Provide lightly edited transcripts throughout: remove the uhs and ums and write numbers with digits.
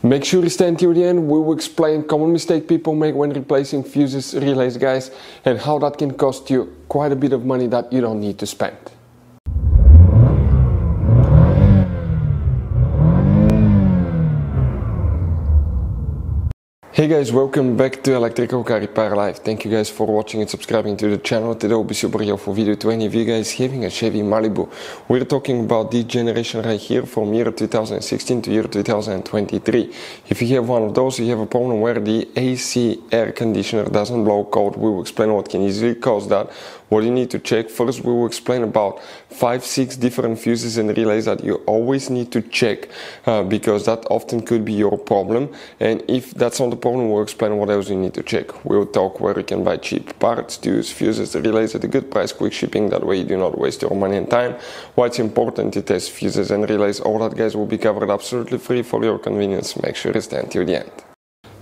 Make sure you stay until the end. We will explain common mistake people make when replacing fuses, relays, guys, and how that can cost you quite a bit of money that you don't need to spend. Hey guys, welcome back to Electrical Car Repair Live. Thank you guys for watching and subscribing to the channel. Today will be super helpful video to any of you guys having a Chevy Malibu. We're talking about this generation right here from year 2016 to year 2023. If you have one of those, you have a problem where the AC air conditioner doesn't blow cold. We will explain what can easily cause that, what you need to check. First, we will explain about 5-6 different fuses and relays that you always need to check because that often could be your problem. And if that's not the problem, we'll explain what else you need to check. We'll talk where you can buy cheap parts, tools, fuses, relays at a good price, quick shipping, that way you do not waste your money and time. Why it's important to test fuses and relays, all that guys will be covered absolutely free for your convenience. Make sure you stay until the end.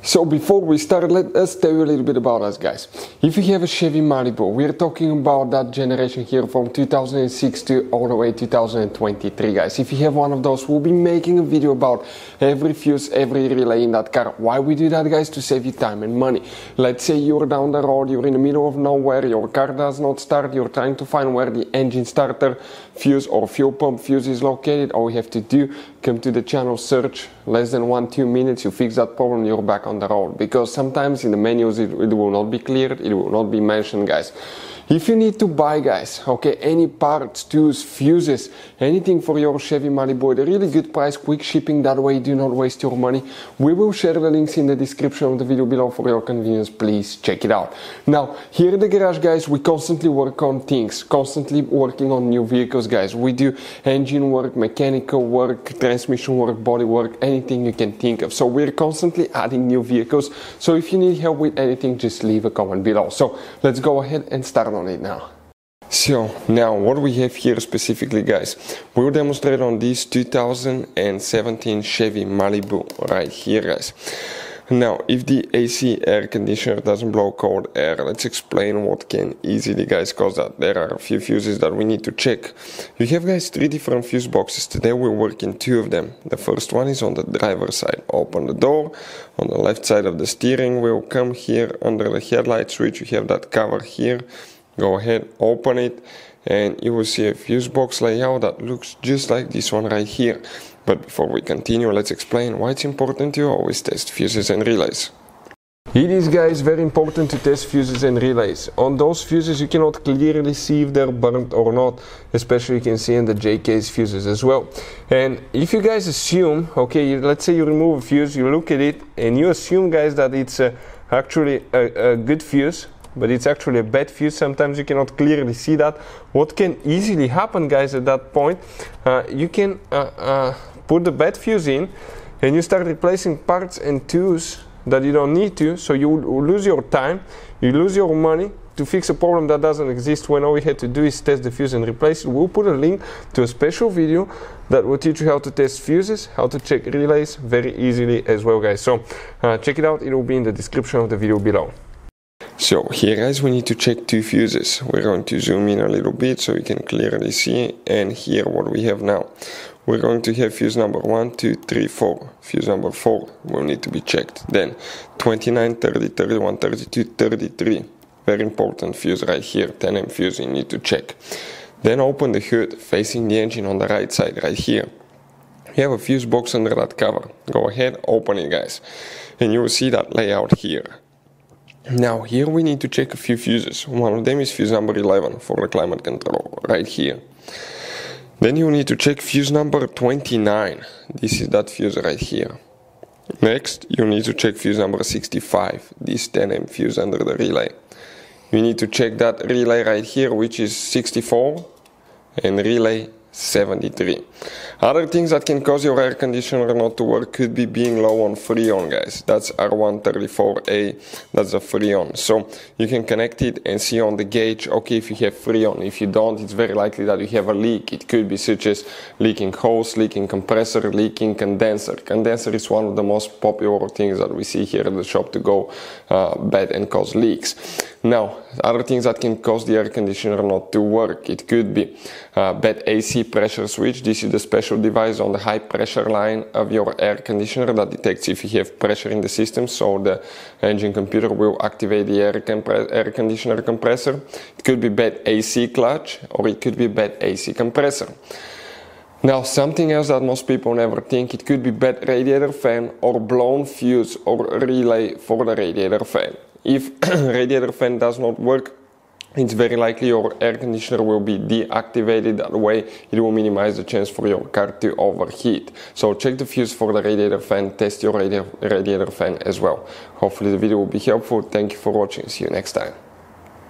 So before we start, let us tell you a little bit about us guys. If you have a Chevy Malibu, we're talking about that generation here from 2006 to all the way 2023 guys. If you have one of those, we'll be making a video about every fuse, every relay in that car. Why we do that guys? To save you time and money. Let's say you're down the road, you're in the middle of nowhere, your car does not start, you're trying to find where the engine starter fuse or fuel pump fuse is located. All you have to do, come to the channel, search, less than 1-2 minutes, you fix that problem, you're back on the road. Because sometimes in the menus it will not be cleared, it will not be mentioned guys. If you need to buy guys, okay, any parts, tools, fuses, anything for your Chevy Malibu at a really good price, quick shipping, that way you do not waste your money, we will share the links in the description of the video below for your convenience. Please check it out. Now here at the garage guys, we constantly work on things, constantly working on new vehicles guys. We do engine work, mechanical work, transmission work, body work, anything you can think of. So we're constantly adding new vehicles, so if you need help with anything, just leave a comment below. So let's go ahead and start on it now. So now what we have here specifically guys, we'll demonstrate on this 2017 Chevy Malibu right here guys. Now if the AC air conditioner doesn't blow cold air, let's explain what can easily guys cause that. There are a few fuses that we need to check. You have guys 3 different fuse boxes. Today we'll work in 2 of them. The first one is on the driver's side. Open the door. On the left side of the steering wheel, come here under the headlight switch, you have that cover here. Go ahead, open it, and you will see a fuse box layout that looks just like this one right here. But before we continue, let's explain why it's important to always test fuses and relays. It is guys very important to test fuses and relays. On those fuses you cannot clearly see if they're burnt or not, especially you can see in the J-case fuses as well. And if you guys assume, okay, let's say you remove a fuse, you look at it and you assume guys that it's actually a good fuse, but it's actually a bad fuse, sometimes you cannot clearly see that. What can easily happen guys at that point, you can put the bad fuse in and you start replacing parts and tools that you don't need to, so you lose your time, you lose your money to fix a problem that doesn't exist, when all we had to do is test the fuse and replace it. We'll put a link to a special video that will teach you how to test fuses, how to check relays very easily as well guys. So check it out, it will be in the description of the video below. So here guys, we need to check 2 fuses. We're going to zoom in a little bit so you can clearly see, and here what we have now. We're going to have fuse number 1, 2, 3, 4. Fuse number 4 will need to be checked. Then 29, 30, 31, 32, 33. Very important fuse right here, 10M fuse you need to check. Then open the hood facing the engine on the right side right here. You have a fuse box under that cover. Go ahead, open it guys. And you will see that layout here. Now here we need to check a few fuses. One of them is fuse number 11 for the climate control right here. Then you need to check fuse number 29. This is that fuse right here. Next you need to check fuse number 65, this 10M fuse under the relay. You need to check that relay right here, which is 64, and relay 73. Other things that can cause your air conditioner not to work could be being low on Freon guys. That's R134A, that's a Freon. So you can connect it and see on the gauge, okay, if you have Freon. If you don't, it's very likely that you have a leak. It could be such as leaking hose, leaking compressor, leaking condenser. Condenser is one of the most popular things that we see here at the shop to go bad and cause leaks. Now, other things that can cause the air conditioner not to work. It could be bad AC pressure switch. This is the special device on the high pressure line of your air conditioner that detects if you have pressure in the system, so the engine computer will activate the air conditioner compressor. It could be bad AC clutch, or it could be bad AC compressor. Now, something else that most people never think, it could be bad radiator fan or blown fuse or relay for the radiator fan. If radiator fan does not work, it's very likely your air conditioner will be deactivated. That way it will minimize the chance for your car to overheat. So check the fuse for the radiator fan, test your radiator fan as well. Hopefully the video will be helpful. Thank you for watching. See you next time.